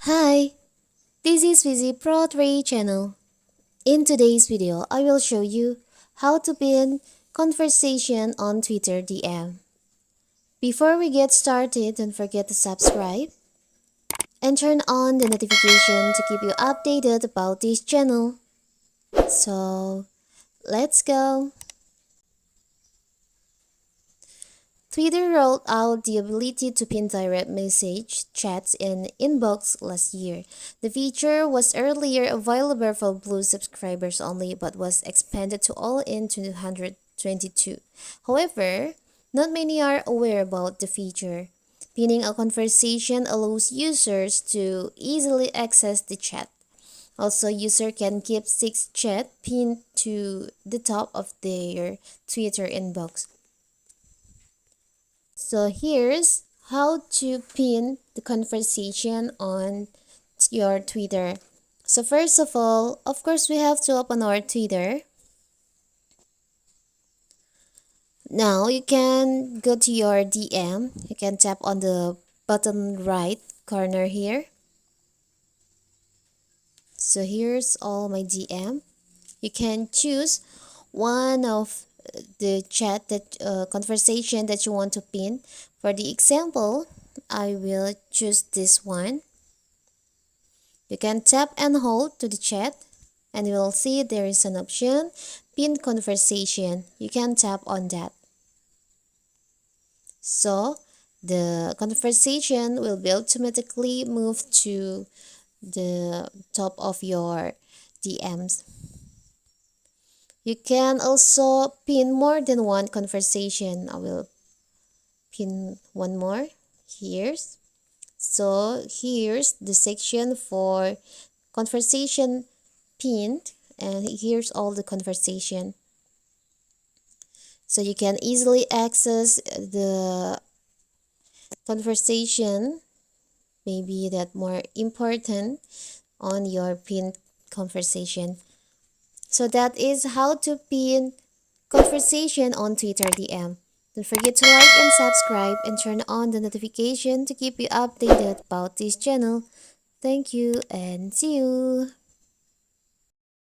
Hi, this is Vizi Pro 3 channel. In today's video, I will show you how to pin conversation on Twitter DM. Before we get started, don't forget to subscribe and turn on the notification to keep you updated about this channel. So, let's go. Twitter rolled out the ability to pin direct message chats in inbox last year. The feature was earlier available for Blue subscribers only but was expanded to all in 2022. However, not many are aware about the feature. Pinning a conversation allows users to easily access the chat. Also, user can keep 6 chat pinned to the top of their Twitter inbox. So here's how to pin the conversation on your Twitter. So first of all, of course, we have to open our Twitter. Now you can go to your DM. You can tap on the bottom right corner here. So here's all my DM. You can choose one of the chat that conversation that you want to pin. For the example, I will choose this one. You can tap and hold to the chat and you will see there is an option pin conversation. You can tap on that. So the conversation will be automatically moved to the top of your DMs. You can also pin more than one conversation. I will pin one more. Here's the section for conversation pinned, and here's all the conversation. So you can easily access the conversation, maybe that more important on your pinned conversation. So that is how to pin conversation on Twitter DM. Don't forget to like and subscribe and turn on the notification to keep you updated about this channel. Thank you and see you.